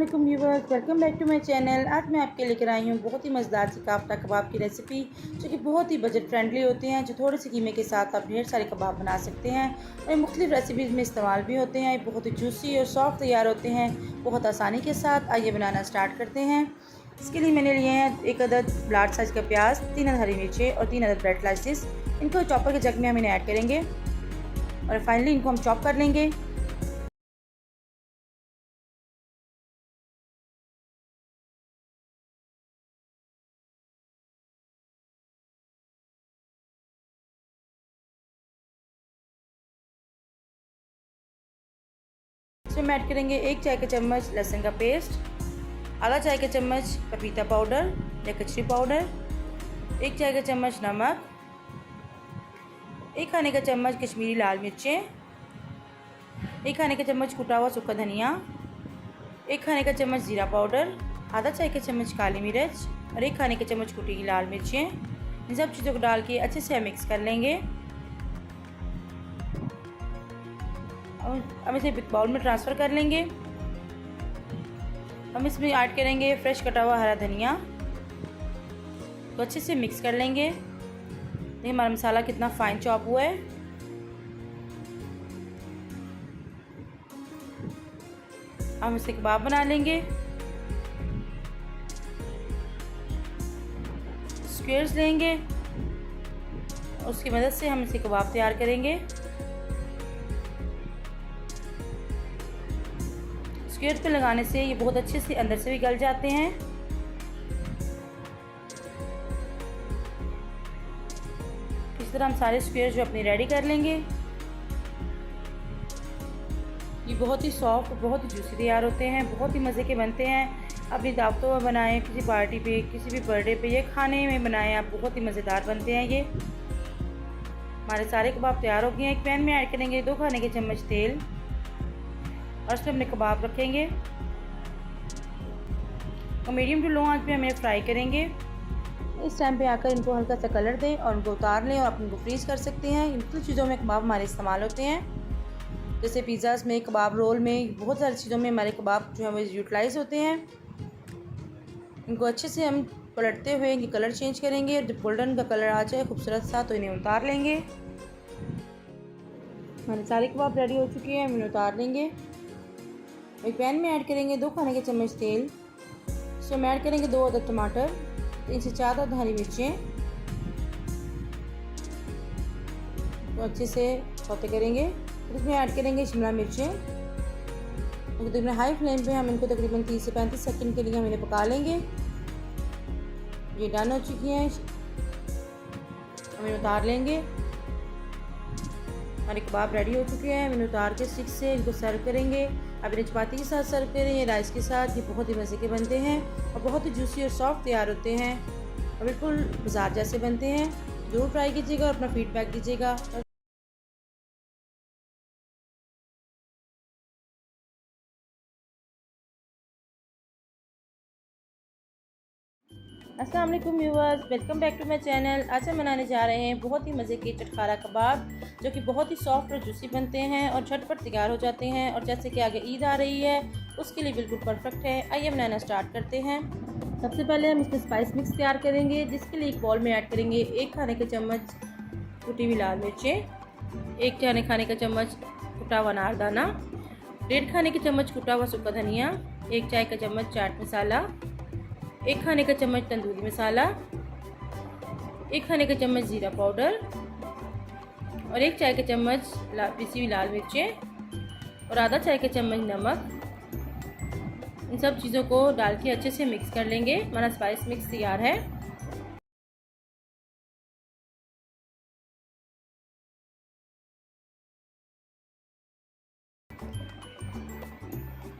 वालेकुम viewers, welcome back to my channel. आज मैं आपके लेकर आई हूँ बहुत ही मज़ेदार सी काफ्ता कबाब की रेसिपी, जो कि बहुत ही बजट फ्रेंडली होते हैं, जो थोड़े से कीमे के साथ आप ढेर सारे कबाब बना सकते हैं और मुख्तलिफ रेसिपीज़ में इस्तेमाल भी होते हैं। बहुत ही जूसी और सॉफ्ट तैयार होते हैं बहुत आसानी के साथ। आइए बनाना स्टार्ट करते हैं। इसके लिए मैंने लिए हैं 1 अदद लार्ज साइज़ का प्याज, 3 अदद हरी मिर्चें और 3 अदद ब्रेड स्लाइसिस। इनको चॉपर के जग में हम इन्हें ऐड करेंगे और फाइनली इनको हम चॉप कर लेंगे। इसमें हम ऐड करेंगे 1 चाय का चम्मच लहसुन का पेस्ट, आधा चाय का चम्मच पपीता पाउडर या कचरी पाउडर, 1 चाय का चम्मच नमक, 1 खाने का चम्मच कश्मीरी लाल मिर्चें, 1 खाने का चम्मच कुटा हुआ सूखा धनिया, 1 खाने का चम्मच ज़ीरा पाउडर, आधा चाय का चम्मच काली मिर्च और 1 खाने का चम्मच कुटी हुई लाल मिर्चें। इन सब चीज़ों को डाल के अच्छे से मिक्स कर लेंगे। हम इसे बाउल में ट्रांसफ़र कर लेंगे। हम इसमें ऐड करेंगे फ्रेश कटा हुआ हरा धनिया, तो अच्छे से मिक्स कर लेंगे। देखिए हमारा मसाला कितना फाइन चॉप हुआ है। हम इसे कबाब बना लेंगे। स्क्वेयर्स लेंगे, उसकी मदद से हम इसे कबाब तैयार करेंगे। स्क्वेयर पे लगाने से ये बहुत अच्छे से अंदर से भी गल जाते हैं। इस तरह हम सारे स्क्वेयर जो अपने रेडी कर लेंगे। ये बहुत ही सॉफ्ट, बहुत ही जूसी तैयार होते हैं, बहुत ही मज़े के बनते हैं। अपनी दावतों में बनाएं, किसी पार्टी पे, किसी भी बर्थडे पे या खाने में बनाएं आप, बहुत ही मज़ेदार बनते हैं ये। हमारे सारे कबाब तैयार हो गए हैं। एक पैन में ऐड करेंगे 2 खाने के चम्मच तेल और उसमें अपने कबाब रखेंगे और मीडियम टू लो आंच पे हमें फ्राई करेंगे। इस टाइम पे आकर इनको हल्का सा कलर दें और उनको उतार लें और आप इनको फ्रीज़ कर सकते हैं। इन कुछ चीज़ों में कबाब हमारे इस्तेमाल होते हैं, जैसे पिज़्ज़ाज़ में, कबाब रोल में, बहुत सारी चीज़ों में हमारे कबाब जो है वो यूटिलाइज़ होते हैं। इनको अच्छे से हम पलटते हुए इनकी कलर चेंज करेंगे। जब गोल्डन का कलर आ जाए खूबसूरत सा, तो इन्हें उतार लेंगे। हमारे सारे कबाब रेडी हो चुके हैं, हम इन्हें उतार लेंगे। एक पैन में ऐड करेंगे 2 खाने के चम्मच तेल, इसमें ऐड करेंगे 2 अदद टमाटर, 3 से 4 अदद हरी मिर्चें, तो अच्छे से सौते करेंगे। फिर इसमें ऐड करेंगे शिमला मिर्चें। तो तकरीबन हाई फ्लेम पे हम इनको तकरीबन 30 से 35 सेकंड के लिए हम इन्हें पका लेंगे। ये डन हो चुकी हैं, हम इन्हें उतार लेंगे। हमारे कबाब रेडी हो चुके हैं, हम इन्हें उतार के स्टिक से इनको सर्व करेंगे। आप इन्हें चपाती के साथ सर्व करें या राइस के साथ। ये बहुत ही मज़े के बनते हैं और बहुत ही जूसी और सॉफ्ट तैयार होते हैं और बिल्कुल बाजार जैसे बनते हैं। ज़रूर ट्राई कीजिएगा और अपना फीडबैक दीजिएगा। अस्सलाम वालेकुम viewers, welcome back to my channel. आज हम बनाने जा रहे हैं बहुत ही मज़े के चटखारा कबाब, जो कि बहुत ही सॉफ्ट और जूसी बनते हैं और झटपट तैयार हो जाते हैं। और जैसे कि आगे ईद आ रही है, उसके लिए बिल्कुल परफेक्ट है। आइए बनाना स्टार्ट करते हैं। सबसे पहले हम इसमें स्पाइस मिक्स तैयार करेंगे, जिसके लिए एक बॉल में ऐड करेंगे 1 खाने का चम्मच कुटी हुई लाल मिर्चें, 1 खाने का चम्मच कुटा हुआ अनारदाना, 1.5 खाने का चम्मच कुटा हुआ सूखा धनिया, 1 चाय का चम्मच चाट मसाला, 1 खाने का चम्मच तंदूरी मसाला, 1 खाने का चम्मच ज़ीरा पाउडर और 1 चाय का चम्मच पिसी हुई लाल मिर्चें और आधा चाय का चम्मच नमक। इन सब चीज़ों को डाल के अच्छे से मिक्स कर लेंगे। हमारा स्पाइस मिक्स तैयार है।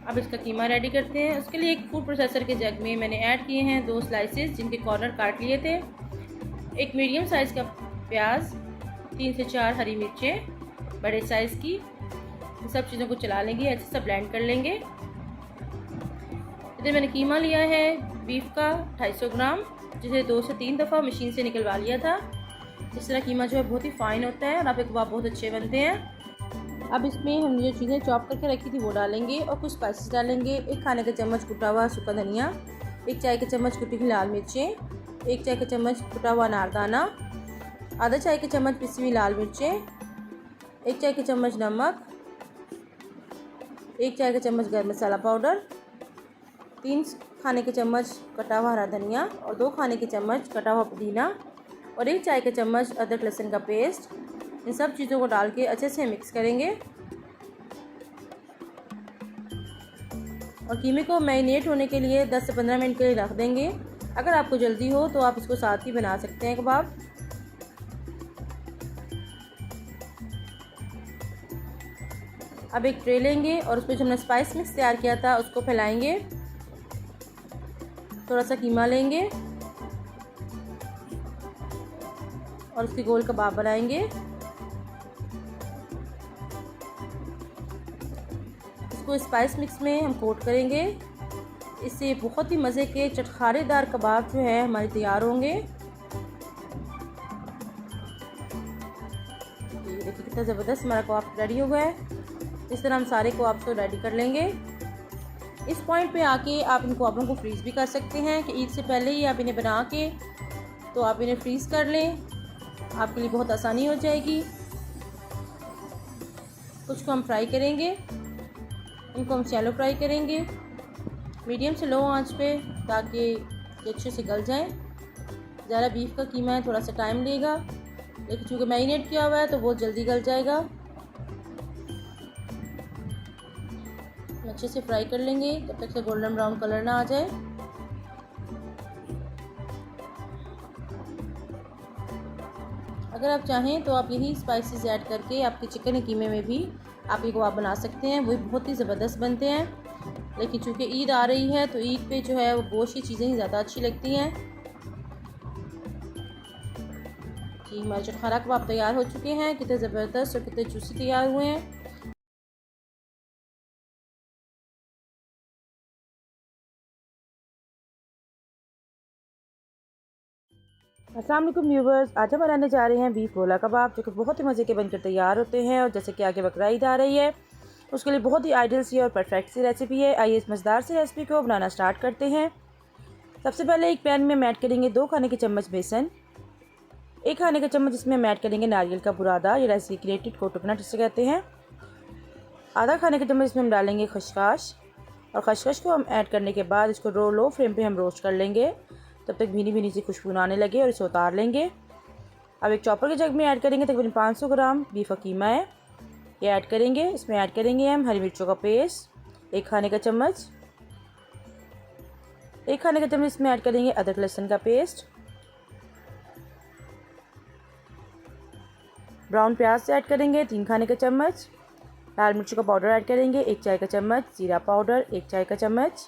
अब इसका कीमा रेडी करते हैं। उसके लिए एक फूड प्रोसेसर के जग में मैंने ऐड किए हैं 2 स्लाइसेस, जिनके कॉर्नर काट लिए थे, एक मीडियम साइज़ का प्याज, 3 से 4 हरी मिर्चें बड़े साइज़ की। इन सब चीज़ों को चला लेंगे, अच्छे से ब्लेंड कर लेंगे। इधर मैंने कीमा लिया है बीफ का 250 ग्राम, जिसे 2 से 3 दफ़ा मशीन से निकलवा लिया था। इस तरह कीमा जो है बहुत ही फाइन होता है और आप एक कबाब बहुत अच्छे बनते हैं। अब इसमें हमने जो चीज़ें चॉप करके रखी थी वो डालेंगे और कुछ स्पाइसेस डालेंगे। 1 खाने का चम्मच कुटा हुआ सूखा धनिया, 1 चाय का चम्मच कुटी हुई लाल मिर्चें, 1 चाय का चम्मच कुटा हुआ अनारदाना, आधा चाय का चम्मच पिसी हुई लाल मिर्चें, 1 चाय का चम्मच नमक, 1 चाय का चम्मच गरम मसाला पाउडर, 3 खाने के चम्मच कटा हुआ हरा धनिया और 2 खाने के चम्मच कटा हुआ पुदीना और 1 चाय का चम्मच अदरक लहसुन का पेस्ट। इन सब चीज़ों को डाल के अच्छे से मिक्स करेंगे और कीमे को मैरिनेट होने के लिए 10 से 15 मिनट के लिए रख देंगे। अगर आपको जल्दी हो तो आप इसको साथ ही बना सकते हैं कबाब। अब एक ट्रे लेंगे और उस पर जो हमने स्पाइस मिक्स तैयार किया था उसको फैलाएंगे। थोड़ा सा कीमा लेंगे और उसके गोल कबाब बनाएंगे। इसको स्पाइस मिक्स में हम कोट करेंगे। इससे बहुत ही मज़े के चटखारेदार कबाब जो है हमारे तैयार होंगे। देखिए कितना ज़बरदस्त हमारा कबाब रेडी हो गया है। इस तरह हम सारे कबाब को रेडी कर लेंगे। इस पॉइंट पे आके आप इन कबाबों को फ्रीज़ भी कर सकते हैं कि ईद से पहले ही आप इन्हें बना के तो आप इन्हें फ्रीज़ कर लें, आपके लिए बहुत आसानी हो जाएगी। कुछ को हम फ्राई करेंगे, इनको हम शैलो फ्राई करेंगे मीडियम से लो आंच पे ताकि ये अच्छे से गल जाएं। ज़्यादा बीफ का कीमा है, थोड़ा सा टाइम लेगा, लेकिन चूँकि मैरिनेट किया हुआ है तो बहुत जल्दी गल जाएगा। अच्छे से फ्राई कर लेंगे तब तक से गोल्डन ब्राउन कलर ना आ जाए। अगर आप चाहें तो आप यही स्पाइसेस ऐड करके आपके चिकन कीमे में भी आप ये कबाब बना सकते हैं, वो बहुत ही ज़बरदस्त बनते हैं। लेकिन चूँकि ईद आ रही है तो ईद पे जो है वो गोश्त की चीज़ें ही ज़्यादा अच्छी लगती हैं। जी हमारे चटखारा कबाब तैयार हो चुके हैं। कितने ज़बरदस्त और कितने जूसी तैयार हुए हैं। अस्सलाम वालेकुम व्यूवर्स, आज हम बनाने जा रहे हैं बीफ गोला कबाब, जो कि बहुत ही मज़े के बनकर तैयार होते हैं। और जैसे कि आगे बकरा ईद आ रही है उसके लिए बहुत ही आइडियल सी और परफेक्ट सी रेसिपी है। आइए इस मज़ेदार सी रेसिपी को बनाना स्टार्ट करते हैं। सबसे पहले एक पैन में हम ऐड करेंगे 2 खाने के चम्मच बेसन, 1 खाने का चम्मच इसमें हम ऐड करेंगे नारियल का बुरादा, ये रेसिक्रेटेड कोकोनट जिसे कहते हैं। आधा खाने के चम्मच इसमें हम डालेंगे खसखस और खसखस को हम ऐड करने के बाद इसको लो फ्लेम पे हम रोस्ट कर लेंगे तब तक भीनी भीनी सी खुशबू आने लगे और इसे उतार लेंगे। अब एक चॉपर के जग में ऐड करेंगे तकरीबन 500 ग्राम बीफ का कीमा है, ये ऐड करेंगे। इसमें ऐड करेंगे हम हरी मिर्चों का पेस्ट 1 खाने का चम्मच, 1 खाने का चम्मच इसमें ऐड करेंगे अदरक लहसुन का पेस्ट, ब्राउन प्याज ऐड करेंगे 3 खाने का चम्मच, लाल मिर्चों का पाउडर ऐड करेंगे 1 चाय का चम्मच, जीरा पाउडर 1 चाय का चम्मच,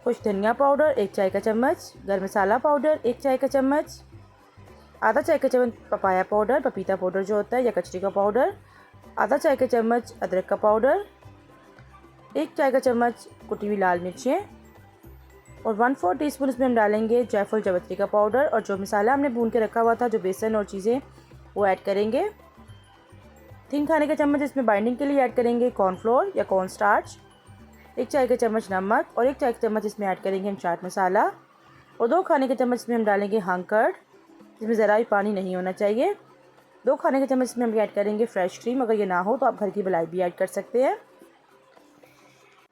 खुश धनिया पाउडर 1 चाय का चम्मच, गरम मसाला पाउडर 1 चाय का चम्मच, आधा चाय का चम्मच पपाया पाउडर, पपीता पाउडर जो होता है या कचरी का पाउडर, आधा चाय का चम्मच अदरक का पाउडर, 1 चाय का चम्मच कुटी हुई लाल मिर्चें और 1/4 टीस्पून इसमें हम डालेंगे जायफल जावित्री का पाउडर। और जो मसाला हमने भून के रखा हुआ था, जो बेसन और चीज़ें, वो ऐड करेंगे। 3 खाने का चम्मच इसमें बाइंडिंग के लिए ऐड करेंगे कॉर्नफ्लोर या कॉर्न स्टार्च, 1 चाय का चम्मच नमक और 1 चाय का चम्मच इसमें ऐड करेंगे हम चाट मसाला और 2 खाने के चम्मच इसमें हम डालेंगे हंग कर्ड, जिसमें ज़रा भी पानी नहीं होना चाहिए। 2 खाने के चम्मच इसमें हम ऐड करेंगे फ्रेश क्रीम, अगर ये ना हो तो आप घर की मलाई भी ऐड कर सकते हैं।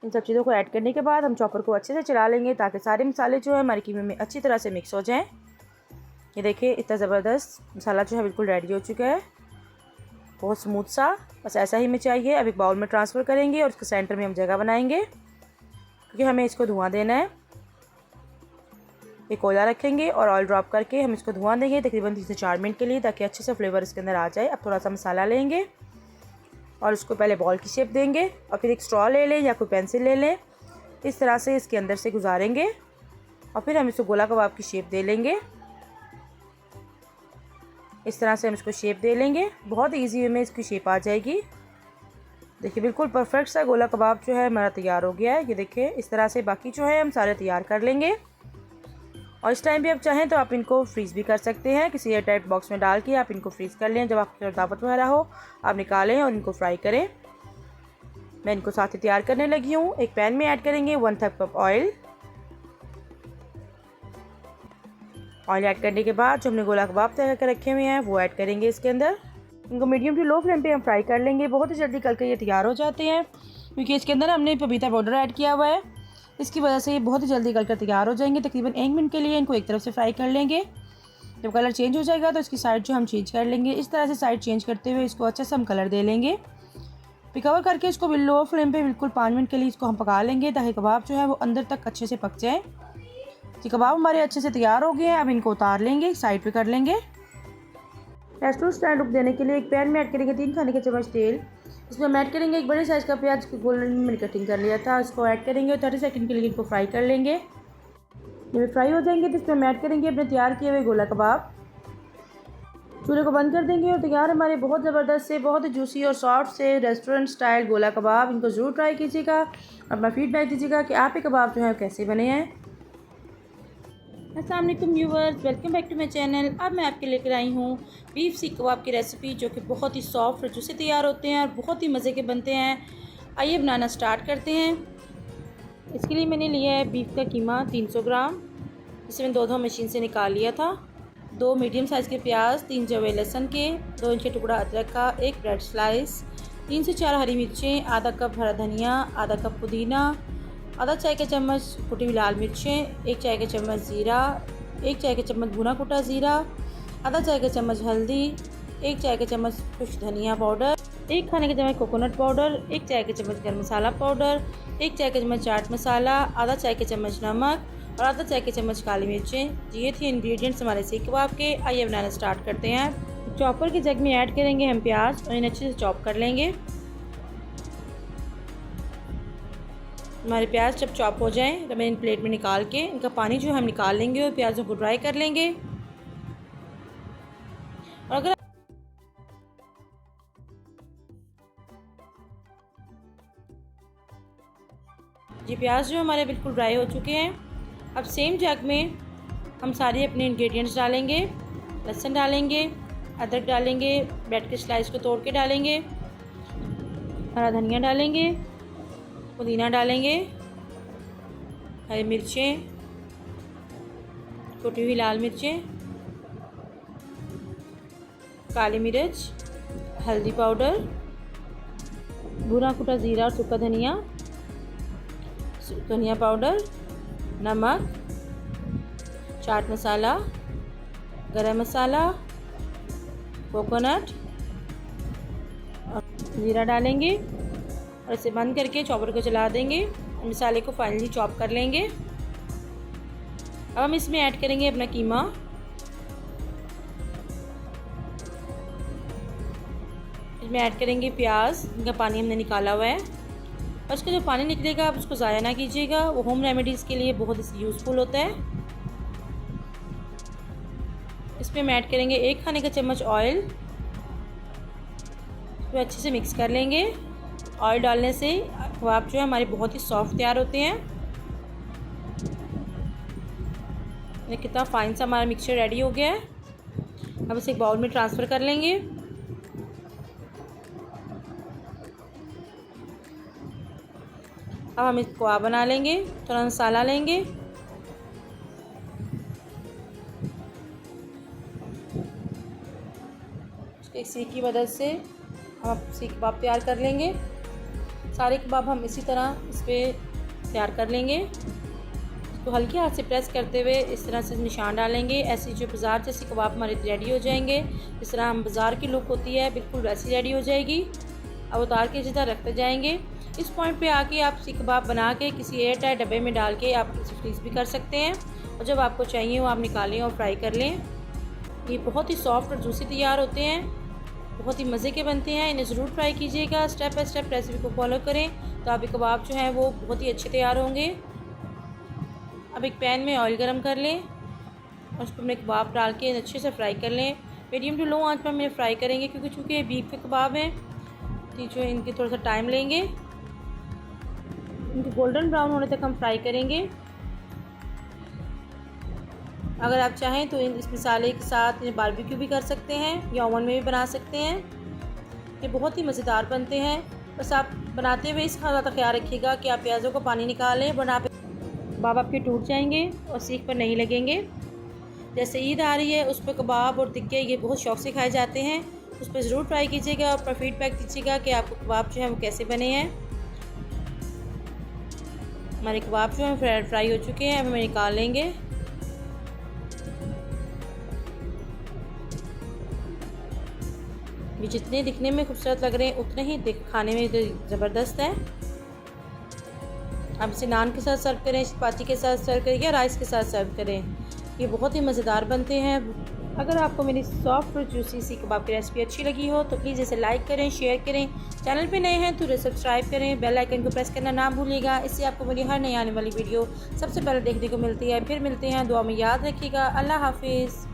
इन सब चीज़ों को ऐड करने के बाद हम चॉपर को अच्छे से चला लेंगे ताकि सारे मसाले जो है हमारे कीमे में अच्छी तरह से मिक्स हो जाएं। ये देखिए इतना ज़बरदस्त मसाला जो है बिल्कुल रेडी हो चुका है, बहुत स्मूथ सा, बस ऐसा ही हमें चाहिए। अब एक बाउल में ट्रांसफ़र करेंगे और उसके सेंटर में हम जगह बनाएंगे क्योंकि हमें इसको धुआं देना है। एक कोयला रखेंगे और ऑयल ड्रॉप करके हम इसको धुआं देंगे तकरीबन 3 से 4 मिनट के लिए ताकि अच्छे से फ्लेवर इसके अंदर आ जाए। अब थोड़ा सा मसाला लेंगे और उसको पहले बॉल की शेप देंगे और फिर एक स्ट्रॉ ले लें या कोई पेंसिल ले लें, इस तरह से इसके अंदर से गुजारेंगे और फिर हम इसको गोला कबाब की शेप दे लेंगे। इस तरह से हम इसको शेप दे लेंगे, बहुत ईजी वे में इसकी शेप आ जाएगी। देखिए बिल्कुल परफेक्ट सा गोला कबाब जो है हमारा तैयार हो गया है। ये देखिए इस तरह से बाकी जो है हम सारे तैयार कर लेंगे। और इस टाइम भी आप चाहें तो आप इनको फ्रीज़ भी कर सकते हैं। किसी एयर टाइट बॉक्स में डाल के आप इनको फ्रीज़ कर लें। जब आपके घर दावत वगैरह हो आप निकालें और इनको फ्राई करें। मैं इनको साथ ही तैयार करने लगी हूँ। एक पैन में ऐड करेंगे 1/2 कप ऑयल। ऑयल ऐड करने के बाद जो हमने गोला कबाब तैयार कर रखे हुए हैं वो ऐड करेंगे इसके अंदर। इनको मीडियम टू लो फ्लेम पे हम फ्राई कर लेंगे। बहुत ही जल्दी करके ये तैयार हो जाते हैं क्योंकि इसके अंदर हमने पपीता पाउडर ऐड किया हुआ है। इसकी वजह से ये बहुत ही जल्दी गलकर तैयार हो जाएंगे। तकरीबन 1 मिनट के लिए इनको एक तरफ से फ्राई कर लेंगे। जब कलर चेंज हो जाएगा तो इसकी साइड जो हम चेंज कर लेंगे। इस तरह से साइड चेंज करते हुए इसको अच्छे से हम कलर दे लेंगे। फिर कवर करके इसको लो फ्लेम पे बिल्कुल 5 मिनट के लिए इसको हम पका लेंगे ताकि कबाब जो है वो अंदर तक अच्छे से पक जाए। ये कबाब हमारे अच्छे से तैयार हो गए हैं। अब इनको उतार लेंगे, साइड पे कर लेंगे। रेस्टोरेंट स्टाइल लुक देने के लिए एक पैन में ऐड करेंगे 3 खाने के चम्मच तेल। इसमें हम ऐड करेंगे एक बड़े साइज़ का प्याज गोल्डन में कटिंग कर लिया था, इसको ऐड करेंगे और 30 सेकंड के लिए इनको फ्राई कर लेंगे। ये फ्राई हो जाएंगे तो इसमें हम ऐड करेंगे अपने तैयार किए हुए गोला कबाब। चूल्हे को बंद कर देंगे और तैयार हमारे बहुत ज़बरदस्त से, बहुत ही जूसी और सॉफ्ट से रेस्टोरेंट स्टाइल गोला कबाब। इनको ज़रूर ट्राई कीजिएगा, अपना फीडबैक दीजिएगा कि आप ये कबाब जो है कैसे बने हैं। अस्सलाम वालेकुम viewers, welcome back to my channel. अब मैं आपके लेकर आई हूँ बीफ सीख कबाब की रेसिपी जो कि बहुत ही सॉफ्ट और जूसी तैयार होते हैं और बहुत ही मज़े के बनते हैं। आइए बनाना स्टार्ट करते हैं। इसके लिए मैंने लिया है बीफ का कीमा 300 ग्राम, इसे मैंने दो मशीन से निकाल लिया था। 2 मीडियम साइज़ के प्याज, 3 जवे लहसुन के, 2 इंच टुकड़ा अदरक का, 1 ब्रेड स्लाइस, 3 से 4 हरी मिर्चें, आधा कप हरा धनिया, आधा कप पुदीना, आधा चाय का चम्मच कुटी हुई लाल मिर्चें, 1 चाय का चम्मच ज़ीरा, 1 चाय का चम्मच भुना कुटा ज़ीरा, आधा चाय का चम्मच हल्दी, 1 चाय का चम्मच खुश्क धनिया पाउडर, 1 खाने का चम्मच कोकोनट पाउडर, 1 चाय का चम्मच गरम मसाला पाउडर, 1 चाय का चम्मच चाट मसाला, आधा चाय का चम्मच नमक और आधा चाय का चम्मच काली मिर्चें। ये थे इंग्रेडिएंट्स हमारे सीख कबाब के। आइए बनाना स्टार्ट करते हैं। चॉपर की जग में ऐड करेंगे हम प्याज और इन्हें अच्छे से चॉप कर लेंगे। हमारे प्याज जब चॉप हो जाएं तो मैं इन प्लेट में निकाल के इनका पानी जो हम निकाल लेंगे और प्याज़ों को ड्राई कर लेंगे। और अगर ये प्याज जो हमारे बिल्कुल ड्राई हो चुके हैं, अब सेम जग में हम सारे अपने इंग्रेडिएंट्स डालेंगे। लहसुन डालेंगे, अदरक डालेंगे, ब्रेड के स्लाइस को तोड़ के डालेंगे, हरा धनिया डालेंगे, पुदीना डालेंगे, हरी मिर्चें, कुटी हुई लाल मिर्चें, काली मिर्च, हल्दी पाउडर, भुना कुटा ज़ीरा और सूखा धनिया, धनिया पाउडर, नमक, चाट मसाला, गरम मसाला, कोकोनट और ज़ीरा डालेंगे और इसे बंद करके चॉपर को चला देंगे। मसाले को फाइनली चॉप कर लेंगे। अब हम इसमें ऐड करेंगे अपना कीमा। इसमें ऐड करेंगे प्याज, इनका पानी हमने निकाला हुआ है और इसका जो पानी निकलेगा आप उसको ज़ाया ना कीजिएगा, वो होम रेमेडीज़ के लिए बहुत यूज़फुल होता है। इसमें हम ऐड करेंगे 1 खाने का चम्मच ऑयल। इसको अच्छे से मिक्स कर लेंगे। ऑयल डालने से कबाब जो है हमारे बहुत ही सॉफ्ट तैयार होते हैं। कितना फाइन सा हमारा मिक्सचर रेडी हो गया है। अब इसे एक बाउल में ट्रांसफ़र कर लेंगे। अब हम इसको कबाब बना लेंगे। थोड़ा मसाला लेंगे, एक सीख की मदद से हम सीख कबाब तैयार कर लेंगे। सारे कबाब हम इसी तरह इस पर तैयार कर लेंगे। तो हल्के हाथ से प्रेस करते हुए इस तरह से निशान डालेंगे। ऐसी जो बाज़ार जैसी कबाब हमारे रेडी हो जाएंगे। जिस तरह हम बाज़ार की लुक होती है बिल्कुल वैसी रेडी हो जाएगी। अब उतार के जितना रखते जाएंगे। इस पॉइंट पे आके आप सीख कबाब बना के किसी एयर टाइट डब्बे में डाल के आप इसे फ्रीज़ भी कर सकते हैं और जब आपको चाहिए वो आप निकालें और फ्राई कर लें। ये बहुत ही सॉफ्ट और जूसी तैयार होते हैं, बहुत ही मज़े के बनते हैं। इन्हें ज़रूर ट्राई कीजिएगा। स्टेप बाय स्टेप रेसिपी को फॉलो करें तो आपके कबाब जो हैं वो बहुत ही अच्छे तैयार होंगे। अब एक पैन में ऑयल गरम कर लें और उस पर अपने कबाब डाल के अच्छे से फ्राई कर लें। मीडियम टू लो आंच पर हमें फ्राई करेंगे क्योंकि चूँकि बीफ के कबाब हैं तो जो इनके थोड़ा सा टाइम लेंगे। इनके गोल्डन ब्राउन होने तक हम फ्राई करेंगे। अगर आप चाहें तो इस मसाले के साथ बारबेक्यू भी कर सकते हैं या ओवन में भी बना सकते हैं। ये बहुत ही मज़ेदार बनते हैं। बस आप बनाते हुए इस खाना का ख्याल रखिएगा कि आप प्याज़ों का पानी निकालें वरना कबाब आपके टूट जाएंगे और सीख पर नहीं लगेंगे। जैसे ईद आ रही है उस पर कबाब और टिक्के ये बहुत शौक़ से खाए जाते हैं। उस पर ज़रूर ट्राई कीजिएगा और फीडबैक दीजिएगा कि आपको कबाब जो है वो कैसे बने हैं। हमारे कबाब जो हैं फ्राई हो चुके हैं, अब हमें निकाल लेंगे। ये जितने दिखने में खूबसूरत लग रहे हैं उतने ही खाने में ज़बरदस्त है। आप इसे नान के साथ सर्व करें, चपाती के साथ सर्व करें या राइस के साथ सर्व करें। ये बहुत ही मज़ेदार बनते हैं। अगर आपको मेरी सॉफ्ट और जूसी सी कबाब की रेसिपी अच्छी लगी हो तो प्लीज़ इसे लाइक करें, शेयर करें। चैनल पे नए हैं तो सब्सक्राइब करें, बेल आइकन को प्रेस करना ना भूलिएगा। इससे आपको मेरी हर नई आने वाली वीडियो सबसे पहले देखने को मिलती है। फिर मिलते हैं, दुआ में याद रखिएगा। अल्लाह हाफिज़।